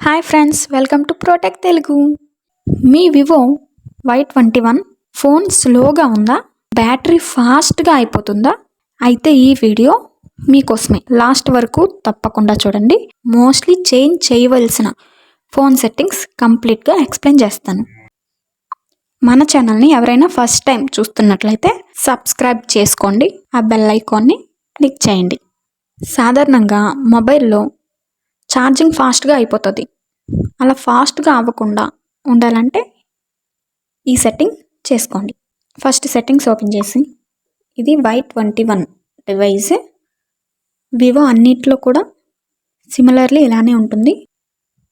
Hi friends, welcome to ప్రోటెక్ Telugu. Me Vivo Y21 phone స్లోగా ఉందా? Battery ఫాస్ట్గా అయిపోతుందా? అయితే ఈ వీడియో మీకోసమే. లాస్ట్ వరకు తప్పకుండా చూడండి. మోస్ట్లీ చేంజ్ చేయవలసిన ఫోన్ సెట్టింగ్స్ కంప్లీట్గా ఎక్స్ప్లెయిన్ చేస్తాను. మన ఛానల్ని ఎవరైనా ఫస్ట్ టైం చూస్తున్నట్లయితే సబ్స్క్రైబ్ చేసుకోండి, ఆ బెల్ ఐకాన్ని క్లిక్ చేయండి. సాధారణంగా మొబైల్లో ఛార్జింగ్ ఫాస్ట్గా అయిపోతుంది. అలా ఫాస్ట్గా అవ్వకుండా ఉండాలంటే ఈ సెట్టింగ్ చేసుకోండి. ఫస్ట్ సెట్టింగ్స్ ఓపెన్ చేసి, ఇది Y21 డివైస్. వివో అన్నిట్లో కూడా సిమిలర్లీ ఇలానే ఉంటుంది,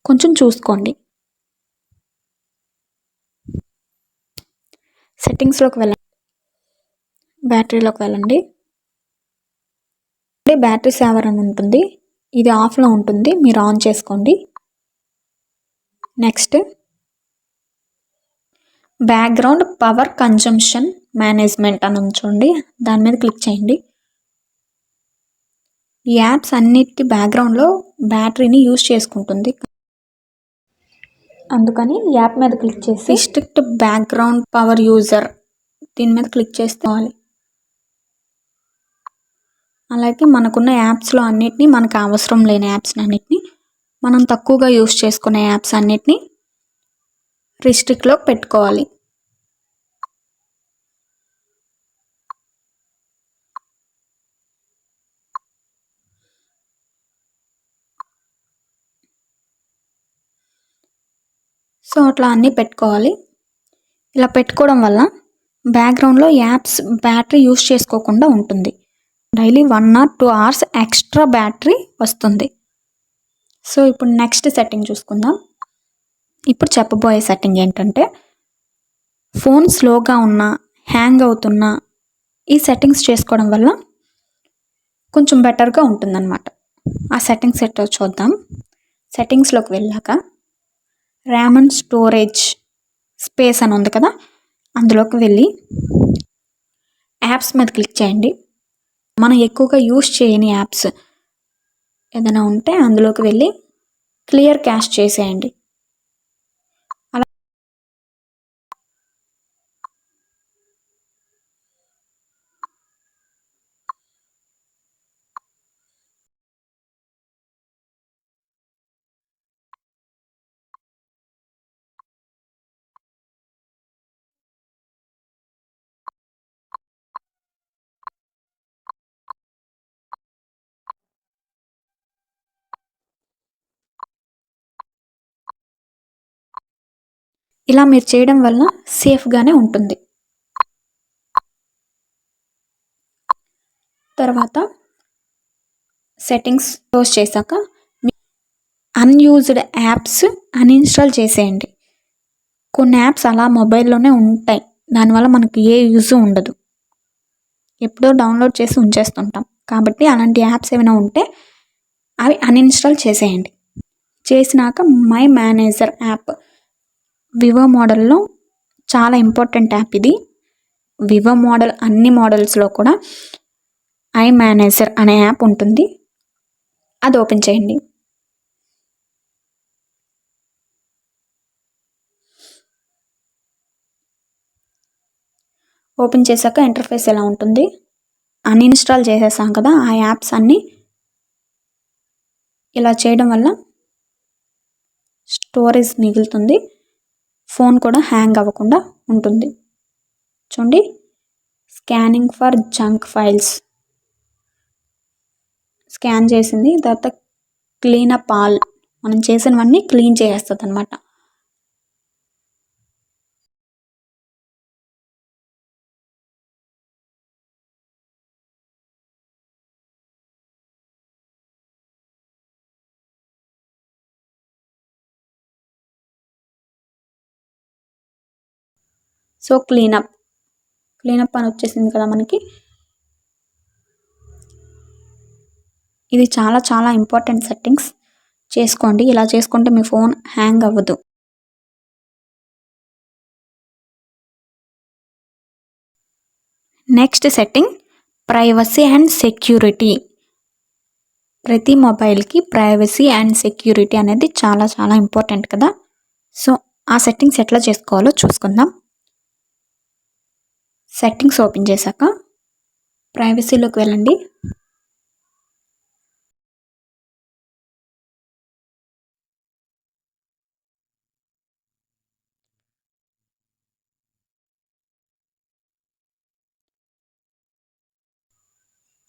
కొంచెం చూసుకోండి. సెట్టింగ్స్లోకి వెళ్ళండి, బ్యాటరీలోకి వెళ్ళండి. బ్యాటరీ సేవర్ అని ఉంటుంది, ఇది ఆఫ్లో ఉంటుంది, మీరు ఆన్ చేసుకోండి. Next background power consumption management అని ఉంచండి, దాని మీద క్లిక్ చేయండి. ఈ యాప్స్ అన్నిటికీ బ్యాక్గ్రౌండ్లో బ్యాటరీని యూజ్ చేసుకుంటుంది, అందుకని యాప్ మీద క్లిక్ చేసి రిస్ట్రిక్ట్ బ్యాక్గ్రౌండ్ పవర్ యూజర్ దీని మీద క్లిక్ చేసుకోవాలి. అలాగే మనకున్న యాప్స్లో అన్నిటినీ, మనకు అవసరం లేని యాప్స్ అన్నిటినీ, మనం తక్కువగా యూజ్ చేసుకునే యాప్స్ అన్నిటినీ రిస్ట్రిక్ట్లో పెట్టుకోవాలి. సో అట్లా అన్నీ పెట్టుకోవాలి. ఇలా పెట్టుకోవడం వల్ల బ్యాక్గ్రౌండ్లో యాప్స్ బ్యాటరీ యూజ్ చేసుకోకుండా ఉంటుంది. Daily 1 or 2 hours extra battery వస్తుంది. సో ఇప్పుడు నెక్స్ట్ సెట్టింగ్ చూసుకుందాం. ఇప్పుడు చెప్పబోయే సెట్టింగ్ ఏంటంటే, ఫోన్ స్లోగా ఉన్నా, హ్యాంగ్ అవుతున్నా ఈ సెట్టింగ్స్ చేసుకోవడం వల్ల కొంచెం బెటర్గా ఉంటుందన్నమాట. ఆ సెట్టింగ్స్ ఎట్టో చూద్దాం. సెట్టింగ్స్లోకి వెళ్ళాక ర్యామ్ అండ్ స్టోరేజ్ స్పేస్ అని ఉంది కదా, అందులోకి వెళ్ళి యాప్స్ మీద క్లిక్ చేయండి. మనం ఎక్కువగా యూజ్ చేయని యాప్స్ ఏదైనా ఉంటే అందులోకి వెళ్ళి క్లియర్ క్యాష్ చేసేయండి. అలా ఇలా మీరు చేయడం వల్ల సేఫ్గానే ఉంటుంది. తర్వాత సెట్టింగ్స్ క్లోజ్ చేశాక అన్యూజ్డ్ యాప్స్ అన్ఇన్స్టాల్ చేసేయండి. కొన్ని యాప్స్ అలా మొబైల్లోనే ఉంటాయి, దానివల్ల మనకు ఏ యూజ్ ఉండదు, ఎప్పుడో డౌన్లోడ్ చేసి ఉంచేస్తుంటాం. కాబట్టి అలాంటి యాప్స్ ఏమైనా ఉంటే అవి అన్ఇన్స్టాల్ చేసేయండి. చేసినాక మై మేనేజర్ యాప్, వివో మోడల్లో చాలా ఇంపార్టెంట్ యాప్ ఇది. వివో మోడల్ అన్ని మోడల్స్లో కూడా ఐ మేనేజర్ అనే యాప్ ఉంటుంది, అది ఓపెన్ చేయండి. ఓపెన్ చేశాక ఇంటర్ఫేస్ ఎలా ఉంటుంది, అన్ఇన్స్టాల్ చేసేసాం కదా ఆ యాప్స్ అన్నీ. ఇలా చేయడం వల్ల స్టోరేజ్ మిగులుతుంది, ఫోన్ కూడా హ్యాంగ్ అవ్వకుండా ఉంటుంది. చూడండి, scanning for junk files scan చేసింది, తర్వాత క్లీనప్ ఆల్, మనం చేసినవన్నీ క్లీన్ చేసేస్తుంది అనమాట. సో క్లీనప్ అని వచ్చేసింది కదా మనకి. ఇది చాలా చాలా ఇంపార్టెంట్ సెట్టింగ్స్, చేసుకోండి. ఇలా చేసుకుంటే మీ ఫోన్ హ్యాంగ్ అవ్వదు. Next setting privacy and security. ప్రతి మొబైల్కి ప్రైవసీ అండ్ సెక్యూరిటీ అనేది చాలా చాలా ఇంపార్టెంట్ కదా. సో ఆ సెట్టింగ్స్ ఎట్లా చేసుకోవాలో చూసుకుందాం. సెట్టింగ్స్ ఓపెన్ చేశాక ప్రైవసీలోకి వెళ్ళండి.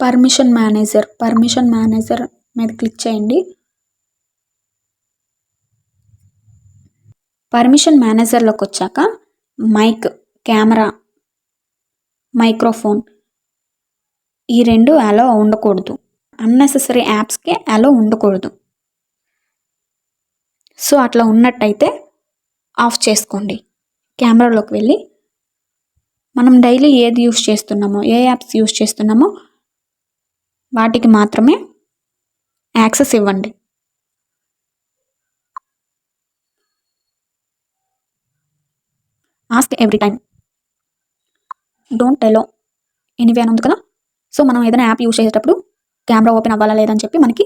పర్మిషన్ మేనేజర్ మీద క్లిక్ చేయండి. పర్మిషన్ మేనేజర్లోకి వచ్చాక మైక్, కెమెరా, మైక్రోఫోన్ ఈ రెండు అలో ఉండకూడదు. అన్నెసెసరీ యాప్స్కి అలో ఉండకూడదు. సో అట్లా ఉన్నట్టయితే ఆఫ్ చేసుకోండి. కెమెరాలోకి వెళ్ళి మనం డైలీ ఏది యూస్ చేస్తున్నామో, ఏ యాప్స్ యూస్ చేస్తున్నామో వాటికి మాత్రమే యాక్సెస్ ఇవ్వండి. Ask every time, don't allow anyway అని ఉంది కదా. సో మనం ఏదైనా యాప్ యూస్ చేసేటప్పుడు కెమెరా ఓపెన్ అవ్వాలా లేదని చెప్పి మనకి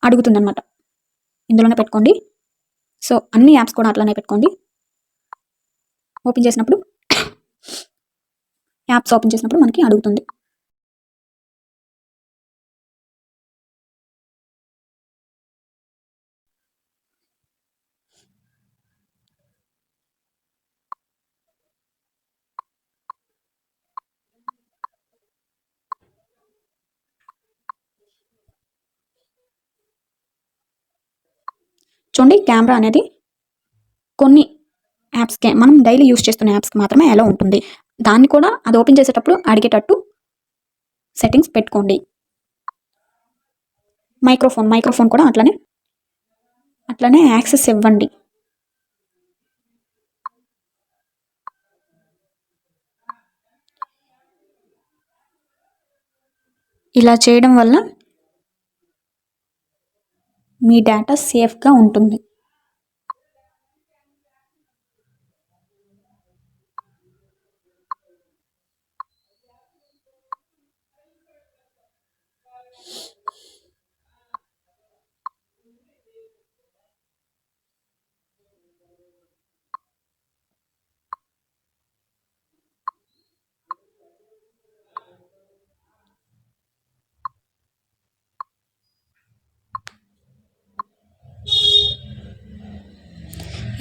అడుగుతుందన్నమాట. ఇందులోనే పెట్టుకోండి. సో అన్ని యాప్స్ కూడా అట్లానే పెట్టుకోండి. ఓపెన్ చేసినప్పుడు యాప్స్ ఓపెన్ చేసినప్పుడు మనకి అడుగుతుంది. చూడండి, కెమెరా అనేది కొన్ని యాప్స్కే, మనం డైలీ యూస్ చేస్తున్న యాప్స్కి మాత్రమే ఎలా ఉంటుంది. దాన్ని కూడా అది ఓపెన్ చేసేటప్పుడు అడిగేటట్టు సెట్టింగ్స్ పెట్టుకోండి. మైక్రోఫోన్ కూడా అట్లనే యాక్సెస్ ఇవ్వండి. ఇలా చేయడం వల్ల మీ డేటా సేఫ్గా ఉంటుంది.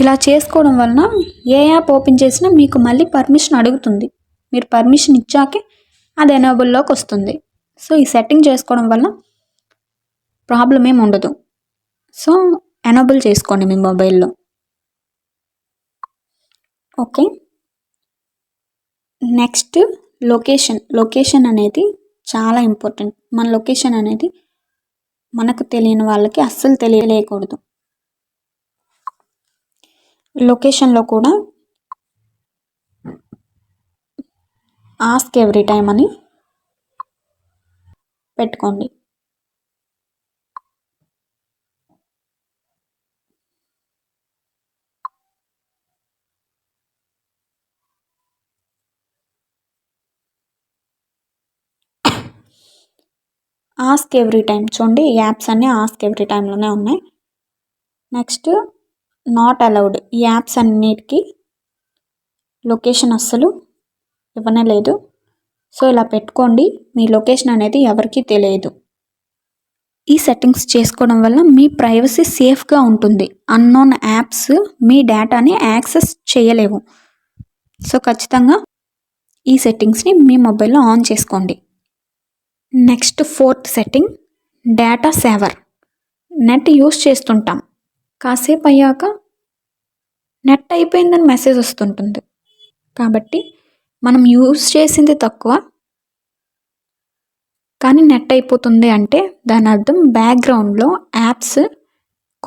ఇలా చేసుకోవడం వలన ఏ యాప్ ఓపెన్ చేసినా మీకు మళ్ళీ పర్మిషన్ అడుగుతుంది. మీరు పర్మిషన్ ఇచ్చాకే అది ఎనేబుల్లోకి వస్తుంది. సో ఈ సెట్టింగ్ చేసుకోవడం వల్ల ప్రాబ్లం ఏమి ఉండదు. సో ఎనేబుల్ చేసుకోండి మీ మొబైల్లో. ఓకే, నెక్స్ట్ లొకేషన్ అనేది చాలా ఇంపార్టెంట్. మన లొకేషన్ అనేది మనకు తెలియని వాళ్ళకి అస్సలు తెలియలేకూడదు. లొకేషన్లో కూడా ఆస్క్ ఎవ్రీ టైమ్ అని పెట్టుకోండి. ఆస్క్ ఎవ్రీ టైమ్ చూడండి, యాప్స్ అన్నీ ఆస్క్ ఎవ్రీ టైంలోనే ఉన్నాయి. నెక్స్ట్ నాట్ అలౌడ్, ఈ యాప్స్ అన్నిటికీ లొకేషన్ అస్సలు ఇవ్వనే లేదు. సో ఇలా పెట్టుకోండి, మీ లొకేషన్ అనేది ఎవరికీ తెలియదు. ఈ సెట్టింగ్స్ చేసుకోవడం వల్ల మీ ప్రైవసీ సేఫ్గా ఉంటుంది. అన్నోన్ యాప్స్ మీ డేటాని యాక్సెస్ చేయలేవు. సో ఖచ్చితంగా ఈ సెట్టింగ్స్ని మీ మొబైల్లో ఆన్ చేసుకోండి. Next 4th setting, data saver. Net use చేస్తుంటాం, కాసేపు అయ్యాక నెట్ అయిపోయిందని మెసేజ్ వస్తుంటుంది. కాబట్టి మనం యూస్ చేసింది తక్కువ కానీ నెట్ అయిపోతుంది అంటే దాని అర్థం బ్యాక్గ్రౌండ్లో యాప్స్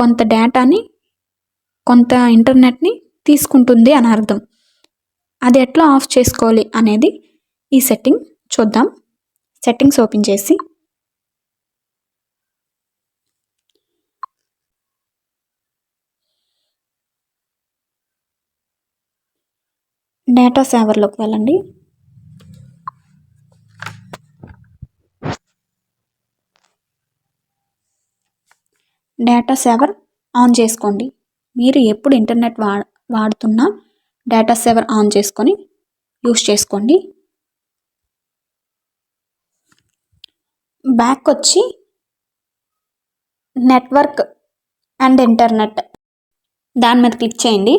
కొంత డేటాని, కొంత ఇంటర్నెట్ని తీసుకుంటుంది అని అర్థం. అది ఎట్లా ఆఫ్ చేసుకోవాలి అనేది ఈ సెట్టింగ్ చూద్దాం. సెట్టింగ్స్ ఓపెన్ చేసి డేటా సేవర్లోకి వెళ్ళండి. డేటా సేవర్ ఆన్ చేసుకోండి. మీరు ఎప్పుడు ఇంటర్నెట్ వాడుతున్నా డేటా సేవర్ ఆన్ చేసుకొని యూస్ చేసుకోండి. బ్యాక్ వచ్చి నెట్వర్క్ అండ్ ఇంటర్నెట్ దాని మీద క్లిక్ చేయండి.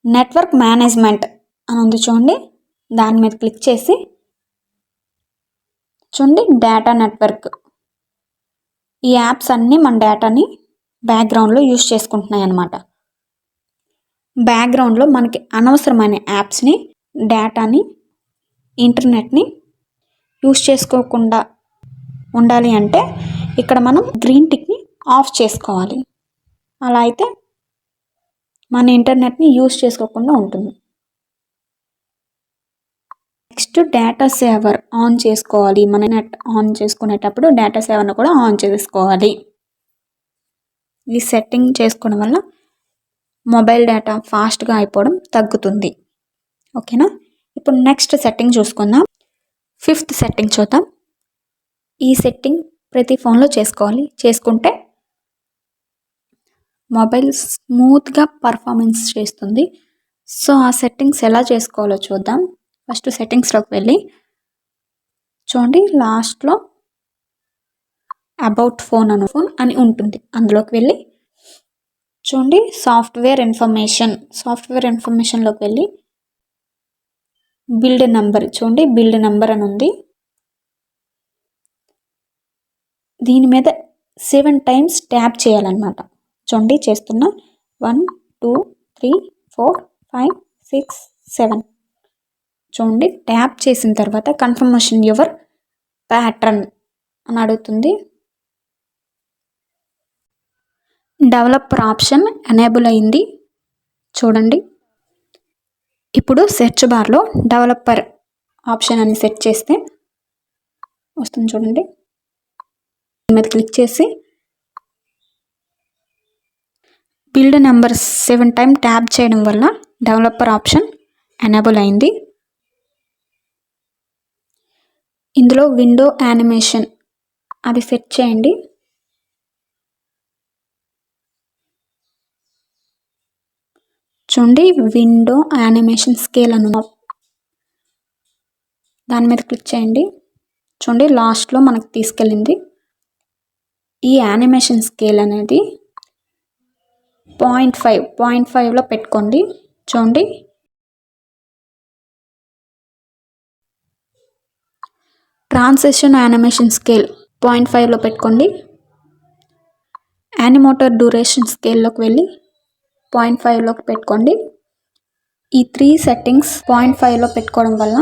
నెట్వర్క్ మేనేజ్మెంట్ అని ఉంది చూడండి, దాని మీద క్లిక్ చేసి చూడండి డేటా నెట్వర్క్. ఈ యాప్స్ అన్నీ మన డేటాని బ్యాక్గ్రౌండ్లో యూస్ చేసుకుంటున్నాయి అన్నమాట. బ్యాక్గ్రౌండ్లో మనకి అనవసరమైన యాప్స్ని, డేటాని, ఇంటర్నెట్ని యూస్ చేసుకోకుండా ఉండాలి అంటే ఇక్కడ మనం గ్రీన్ టిక్ని ఆఫ్ చేసుకోవాలి. అలా అయితే మన ఇంటర్నెట్ని యూస్ చేసుకోకుండా ఉంటుంది. నెక్స్ట్ డేటా సేవర్ ఆన్ చేసుకోవాలి. మన నెట్ ఆన్ చేసుకునేటప్పుడు డేటా సేవర్ను కూడా ఆన్ చేసుకోవాలి. ఈ సెట్టింగ్ చేసుకోవడం వల్ల మొబైల్ డేటా ఫాస్ట్గా అయిపోవడం తగ్గుతుంది. ఓకేనా? ఇప్పుడు నెక్స్ట్ సెట్టింగ్ చూసుకుందాం. 5th సెట్టింగ్ చూద్దాం. ఈ సెట్టింగ్ ప్రతి ఫోన్లో చేసుకోవాలి. చేసుకుంటే మొబైల్ స్మూత్గా పర్ఫార్మెన్స్ చేస్తుంది. సో ఆ సెట్టింగ్స్ ఎలా చేసుకోవాలో చూద్దాం. ఫస్ట్ సెట్టింగ్స్లోకి వెళ్ళి చూడండి, లాస్ట్లో అబౌట్ ఫోన్ అని ఉంటుంది. అందులోకి వెళ్ళి చూడండి సాఫ్ట్వేర్ ఇన్ఫర్మేషన్లోకి వెళ్ళి బిల్డ్ నెంబర్ చూడండి, బిల్డ్ నెంబర్ అని ఉంది. దీని మీద 7 times ట్యాప్ చేయాలన్నమాట. చూడండి చేస్తున్నా. 1 2 3 4 5 6 7. చూడండి ట్యాప్ చేసిన తర్వాత కన్ఫర్మేషన్ యువర్ ప్యాటర్న్ అని అడుగుతుంది. డెవలపర్ ఆప్షన్ ఎనేబుల్ అయింది చూడండి. ఇప్పుడు సెర్చ్ బార్లో డెవలపర్ ఆప్షన్ అని సెట్ చేస్తే వస్తుంది చూడండి. మీద క్లిక్ చేసి బిల్డ్ నెంబర్ 7 times ట్యాప్ చేయడం వల్ల డెవలపర్ ఆప్షన్ ఎనేబుల్ అయింది. ఇందులో విండో యానిమేషన్ అది సెట్ చేయండి. చూడండి విండో యానిమేషన్ స్కేల్ అని దాని మీద క్లిక్ చేయండి. చూడండి లాస్ట్లో మనకు తీసుకెళ్ళింది. ఈ యానిమేషన్ స్కేల్ అనేది 0.5లో పెట్టుకోండి. చూడండి ట్రాన్సిషన్ యానిమేషన్ స్కేల్ 0.5లో పెట్టుకోండి. యానిమేటర్ డ్యూరేషన్ స్కేల్లోకి వెళ్ళి 0.5లోకి పెట్టుకోండి. ఈ 3 సెట్టింగ్స్ 0.5లో పెట్టుకోవడం వల్ల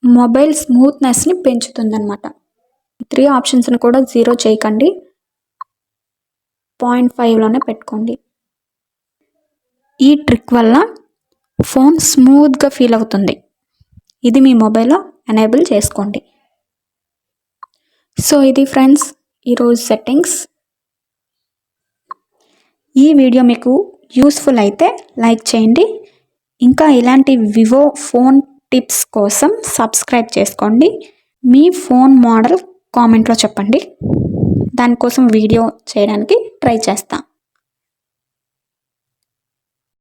మొబైల్ స్మూత్నెస్ని పెంచుతుందన్నమాట. 3 ఆప్షన్స్ని కూడా 0 చేయకండి, 0.5లోనే పెట్టుకోండి. ఈ ట్రిక్ వల్ల ఫోన్ స్మూత్గా ఫీల్ అవుతుంది. ఇది మీ మొబైల్లో ఎనేబుల్ చేసుకోండి. సో ఇది ఫ్రెండ్స్ ఈరోజు సెట్టింగ్స్. ఈ వీడియో మీకు యూస్ఫుల్ అయితే లైక్ చేయండి. ఇంకా ఇలాంటి వివో ఫోన్ టిప్స్ కోసం సబ్స్క్రైబ్ చేసుకోండి. మీ ఫోన్ మోడల్ కామెంట్లో చెప్పండి, దానికోసం వీడియో చేయడానికి ట్రై చేస్తాను.